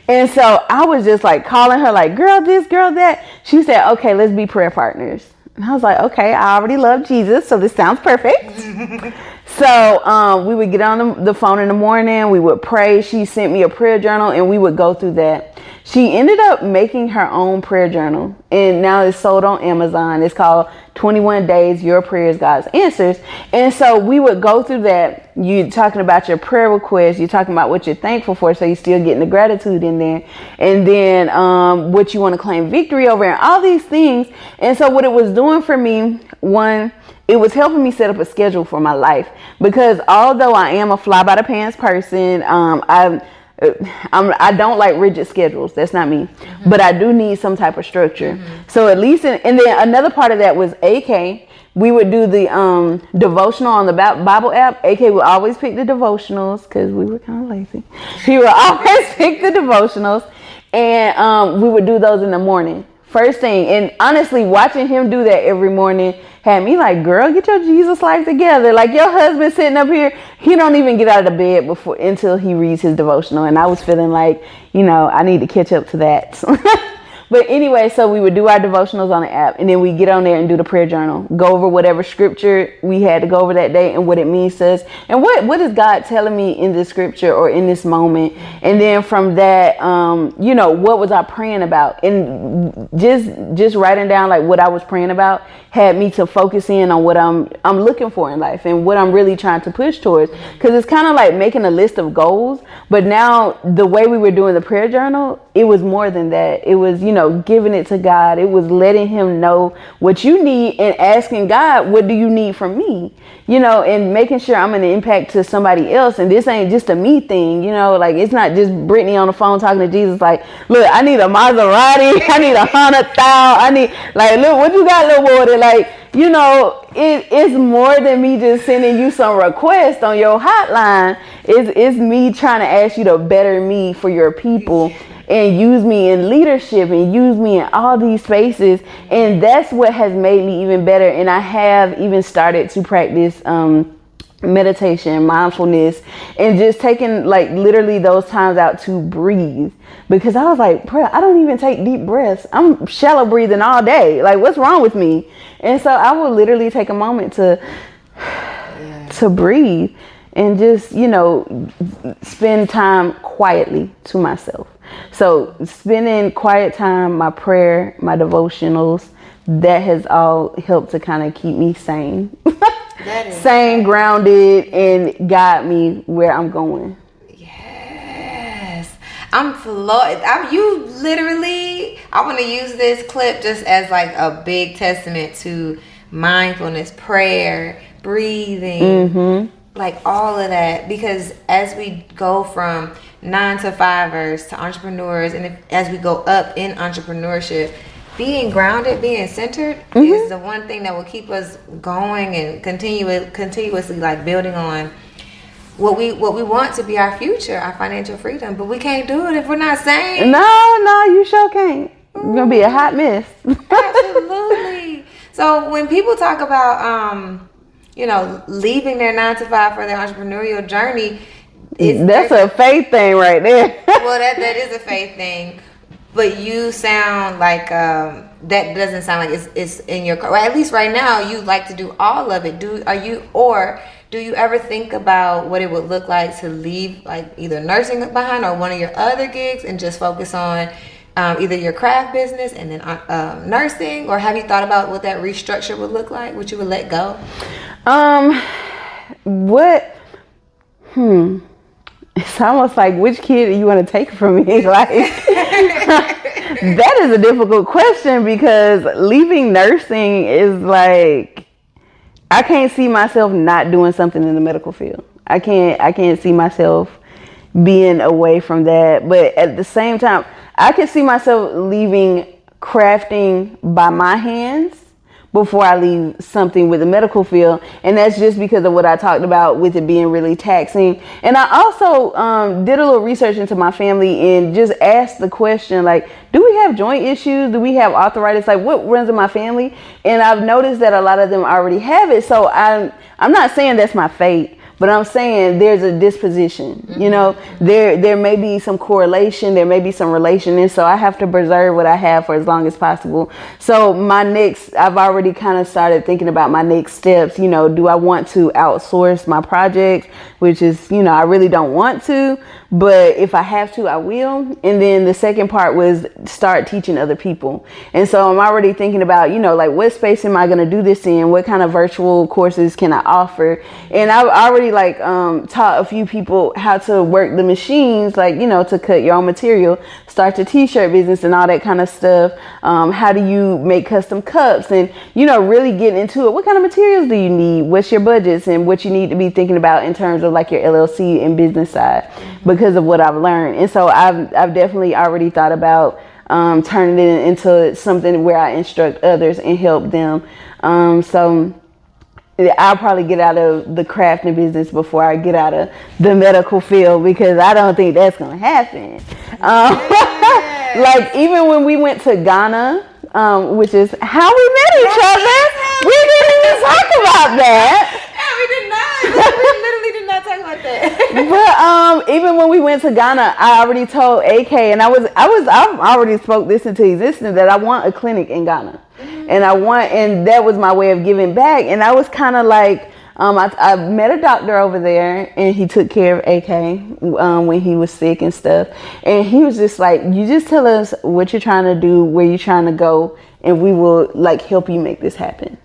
And so I was just like calling her like, girl this, girl that. She said, okay, let's be prayer partners. And I was like, okay, I already love Jesus, so this sounds perfect. So we would get on the phone in the morning. We would pray. She sent me a prayer journal, and we would go through that. She ended up making her own prayer journal, and now it's sold on Amazon. It's called 21 Days, Your Prayers, God's Answers. And so we would go through that. You're talking about your prayer requests. You're talking about what you're thankful for, so you're still getting the gratitude in there. And then what you want to claim victory over, and all these things. And so what it was doing for me, one, it was helping me set up a schedule for my life. Because although I am a fly-by-the-pants person, I don't like rigid schedules. That's not me. But I do need some type of structure. So at least, and then another part of that was AK. We would do the devotional on the Bible app. AK would always pick the devotionals because we were kind of lazy. He would always pick the devotionals, and we would do those in the morning. First thing. And honestly, watching him do that every morning had me like, girl, get your Jesus life together. Like, your husband sitting up here, he don't even get out of the bed until he reads his devotional. And I was feeling like, I need to catch up to that. But anyway, so we would do our devotionals on the app, and then we get on there and do the prayer journal, go over whatever scripture we had to go over that day and what it means to us, and what is God telling me in this scripture or in this moment. And then from that, you know, what was I praying about? And just writing down like what I was praying about had me to focus in on what I'm looking for in life and what I'm really trying to push towards. Because it's kind of like making a list of goals, but now the way we were doing the prayer journal, it was more than that. It was, you know, giving it to God. It was letting him know what you need and asking God, what do you need from me? You know, and making sure I'm an impact to somebody else. And this ain't just a me thing, you know, like it's not just Brittany on the phone talking to Jesus like, look, I need a Maserati, I need 100,000, I need, like, look, what you got, little boy? Like, you know, it's more than me just sending you some request on your hotline. It's me trying to ask you to better me for your people and use me in leadership and use me in all these spaces. And that's what has made me even better. And I have even started to practice meditation, mindfulness, and just taking like literally those times out to breathe, because I was like, bro, I don't even take deep breaths. I'm shallow breathing all day. Like, what's wrong with me? And so I will literally take a moment to breathe and just, you know, spend time quietly to myself. So spending quiet time, my prayer, my devotionals, that has all helped to kind of keep me sane. Sane, grounded, and guide me where I'm going. Yes. I'm floored. You literally, I want to use this clip just as like a big testament to mindfulness, prayer, breathing, like all of that. Because as we go from 9-to-5ers to entrepreneurs, and as we go up in entrepreneurship, being grounded, being centered is the one thing that will keep us going and continuously like building on what we want to be our future, our financial freedom. But we can't do it if we're not sane. No, you sure can't. It's gonna be a hot mess. Absolutely. So when people talk about you know, leaving their 9-to-5 for their entrepreneurial journey, that's a faith thing right there. Well, that is a faith thing. But you sound like that doesn't sound like it's in your, well, at least right now you like to do all of it. Do you ever think about what it would look like to leave like either nursing behind or one of your other gigs and just focus on either your craft business and then nursing? Or have you thought about what that restructure would look like? What you would let go? It's almost like, which kid do you want to take from me? Like, that is a difficult question, because leaving nursing is like, I can't see myself not doing something in the medical field. I can't see myself being away from that. But at the same time, I can see myself leaving crafting by my hands before I leave something with the medical field. And that's just because of what I talked about with it being really taxing. And I also did a little research into my family and just asked the question, like, do we have joint issues? Do we have arthritis? Like, what runs in my family? And I've noticed that a lot of them already have it. So I'm not saying that's my fate, but I'm saying there's a disposition, you know, there may be some correlation, there may be some relation. And so I have to preserve what I have for as long as possible. So I've already kind of started thinking about my next steps. You know, do I want to outsource my projects, which is, you know, I really don't want to, but if I have to, I will. And then the second part was start teaching other people. And so I'm already thinking about, you know, like, what space am I going to do this in? What kind of virtual courses can I offer? And I've already taught a few people how to work the machines, like, you know, to cut your own material, start your t-shirt business and all that kind of stuff. How do you make custom cups, and, you know, really getting into it. What kind of materials do you need? What's your budgets and what you need to be thinking about in terms of like your LLC and business side, because of what I've learned. And so I've definitely already thought about turning it into something where I instruct others and help them. So I'll probably get out of the crafting business before I get out of the medical field, because I don't think that's going to happen. Like, even when we went to Ghana, which is how we met each other, we didn't even talk about that. Yeah, we did not. We literally did not talk about that. But even when we went to Ghana, I already told AK, and I've already spoke this into existence, that I want a clinic in Ghana, and that was my way of giving back. And I was kind of like, I met a doctor over there, and he took care of AK when he was sick and stuff. And he was just like, you just tell us what you're trying to do, where you're trying to go, and we will like help you make this happen.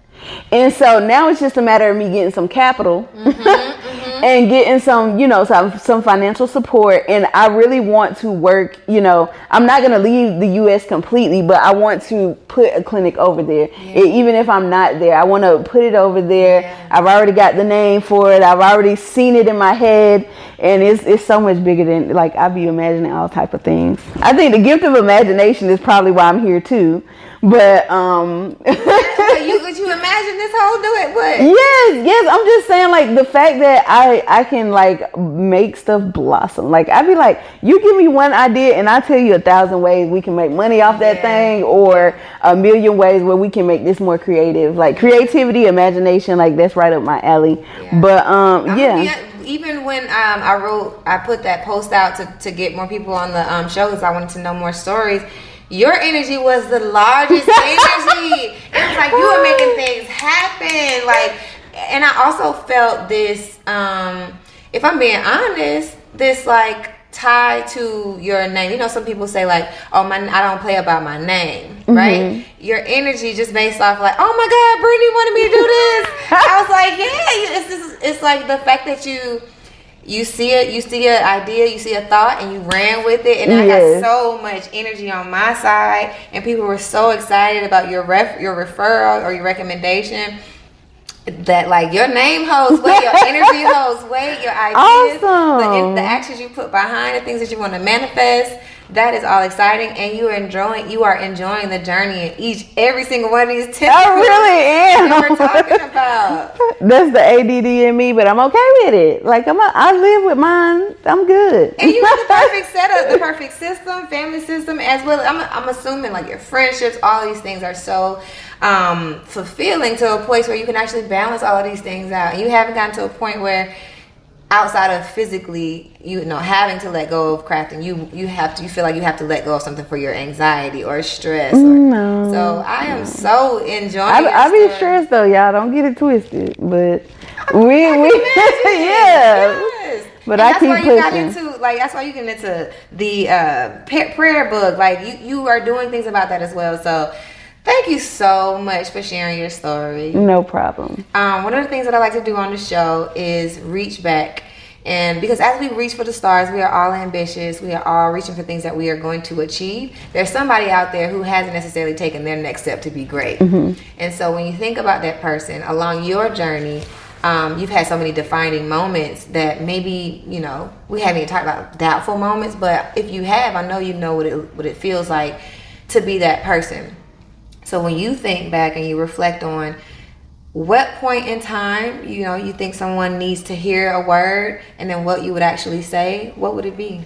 And so now it's just a matter of me getting some capital and getting some financial support. And I really want to work, I'm not going to leave the U.S. completely, but I want to put a clinic over there. Even if I'm not there, I want to put it over there. Yeah. I've already got the name for it. I've already seen it in my head. And it's so much bigger than, like, I be imagining all type of things. I think the gift of imagination is probably why I'm here too. But would you imagine this whole do it? What? Yes. I'm just saying, like, the fact that I can like make stuff blossom. Like, I'd be like, you give me one idea and I tell you 1,000 ways we can make money off that thing, or 1,000,000 ways where we can make this more creative. Like, creativity, imagination, like, that's right up my alley. Yeah. But even when I put that post out to get more people on the show, because I wanted to know more stories. Your energy was the largest energy. It was like you were making things happen. Like, and I also felt this, if I'm being honest, this like tie to your name. Some people say like, oh, I don't play about my name, right? Your energy just based off like, oh my God, Brittany wanted me to do this. I was like, yeah, it's like the fact that you see an idea, you see a thought, and you ran with it. And I got so much energy on my side, and people were so excited about your referral or your recommendation that like your name holds weight, your energy holds weight, your ideas, the actions you put behind the things that you want to manifest. That is all exciting, and you are enjoying the journey in every single one of these tips. I really am. That we're talking about. That's the ADD in me, but I'm okay with it. Like, I live with mine. I'm good. And you have the perfect setup, the perfect system, family system, as well. I'm assuming like your friendships, all these things are so fulfilling to a place where you can actually balance all of these things out. And you haven't gotten to a point where, outside of physically, having to let go of crafting, you feel like you have to let go of something for your anxiety or stress. So I am so enjoying it. I be stressed though, y'all. Don't get it twisted. But we yes. But and I keep pushing. That's why you get into the prayer book. Like you are doing things about that as well. So thank you so much for sharing your story. No problem. One of the things that I like to do on the show is reach back. And because as we reach for the stars, we are all ambitious. We are all reaching for things that we are going to achieve. There's somebody out there who hasn't necessarily taken their next step to be great. And so when you think about that person along your journey, you've had so many defining moments that maybe, we haven't even talked about doubtful moments. But if you have, I know you know what it feels like to be that person. So when you think back and you reflect on what point in time, you think someone needs to hear a word, and then what you would actually say, what would it be?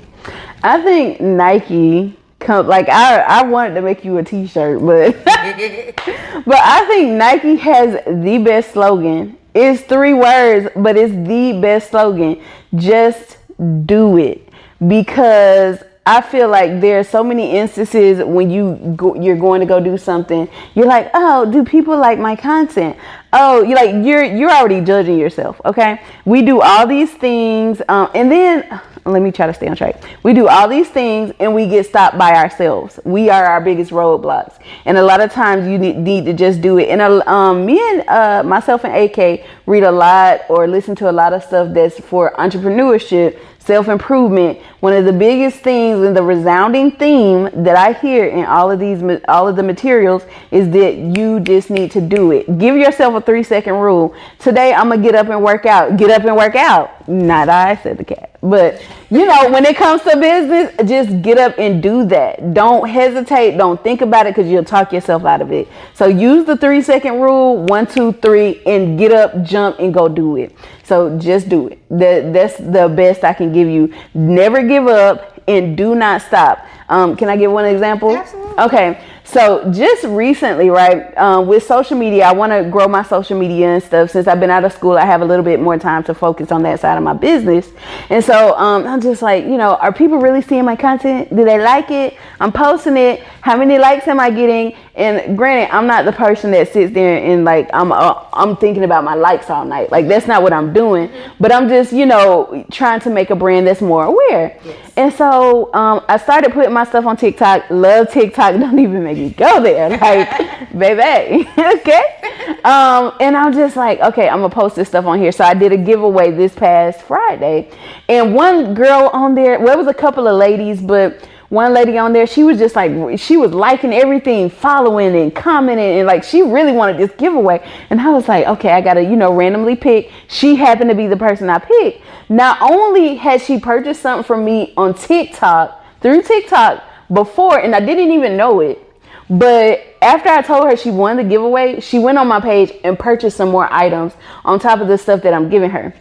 I think Nike, I wanted to make you a t-shirt, but but I think Nike has the best slogan. It's 3 words, but it's the best slogan. Just do it. Because I feel like there are so many instances when you're going to go do something. You're like, oh, do people like my content? Oh, you're already judging yourself. Okay, we do all these things, and then let me try to stay on track. We do all these things, and we get stopped by ourselves. We are our biggest roadblocks, and a lot of times you need to just do it. And me and myself and AK read a lot or listen to a lot of stuff that's for entrepreneurship, self-improvement. One of the biggest things and the resounding theme that I hear in all of the materials is that you just need to do it. Give yourself a 3-second rule. Today I'm gonna get up and work out. Get up and work out. Not I, said the cat. But when it comes to business, just get up and do that. Don't hesitate. Don't think about it, because you'll talk yourself out of it. So use the 3-second rule, 1, 2, 3, and get up, jump, and go do it. So just do it. That's the best I can give you. Never give up and do not stop. Can I give one example? Absolutely. Okay. So just recently, right, with social media, I want to grow my social media and stuff. Since I've been out of school, I have a little bit more time to focus on that side of my business. And so I'm just like, you know, are people really seeing my content? Do they like it? I'm posting it. How many likes am I getting? And granted, I'm not the person that sits there and like I'm thinking about my likes all night. Like that's not what I'm doing. But I'm just, you know, trying to make a brand that's more aware. Yes. And so I started putting my stuff on TikTok. Love TikTok. Don't even make me go there. Like, baby. Okay. And I'm just like, okay, I'm gonna post this stuff on here. So I did a giveaway this past Friday, and one girl on there, well, it was a couple of ladies, but one lady on there, she was just like, she was liking everything, following and commenting, and like she really wanted this giveaway. And I was like, okay, I gotta, you know, randomly pick. She happened to be the person I picked. Not only had she purchased something from me on TikTok, through TikTok before, and I didn't even know it, but after I told her she won the giveaway, she went on my page and purchased some more items on top of the stuff that I'm giving her.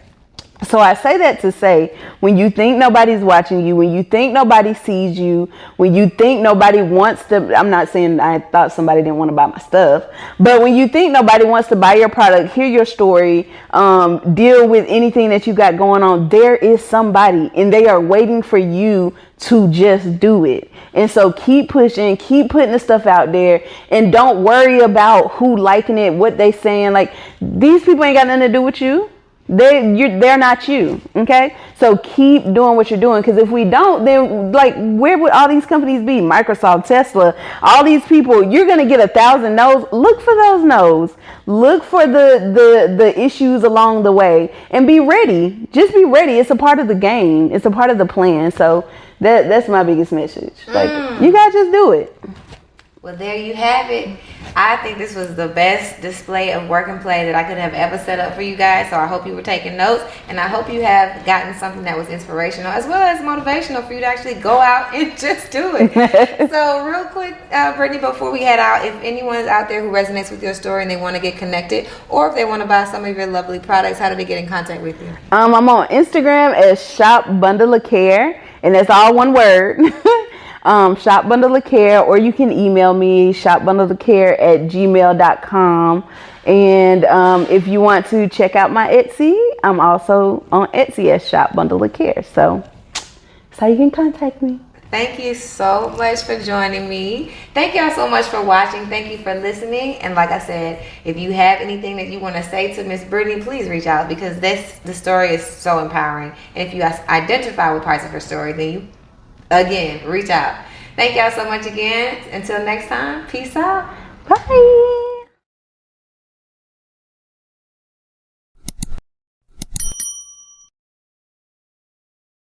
So I say that to say, when you think nobody's watching you, when you think nobody sees you, when you think nobody wants to, I'm not saying I thought somebody didn't want to buy my stuff, but when you think nobody wants to buy your product, hear your story, deal with anything that you got going on, there is somebody, and they are waiting for you to just do it. And so keep pushing, keep putting the stuff out there, and don't worry about who liking it, what they saying. Like, these people ain't got nothing to do with you. They're not you. Okay, so keep doing what you're doing, because if we don't, then like, where would all these companies be? Microsoft, Tesla, all these people, you're gonna get 1,000 no's. Look for those no's. Look for the issues along the way, and be ready. Just be ready. It's a part of the game. It's a part of the plan. So that's my biggest message. Like, you gotta just do it. Well, there you have it. I think this was the best display of work and play that I could have ever set up for you guys. So I hope you were taking notes, and I hope you have gotten something that was inspirational as well as motivational for you to actually go out and just do it. So real quick, Brittany, before we head out, if anyone is out there who resonates with your story and they want to get connected, or if they want to buy some of your lovely products, how do they get in contact with you? I'm on Instagram as Shop Bundle of Care, and that's all one word. Shop Bundle of Care, or you can email me, shopbundleofcare@gmail.com. And if you want to check out my Etsy, I'm also on Etsy as Shop Bundle of Care. So that's how you can contact me. Thank you so much for joining me. Thank y'all so much for watching. Thank you for listening. And like I said, if you have anything that you want to say to Miss Brittany, please reach out, because the story is so empowering. And if you identify with parts of her story, then you, again, reach out. Thank y'all so much again. Until next time, peace out. Bye.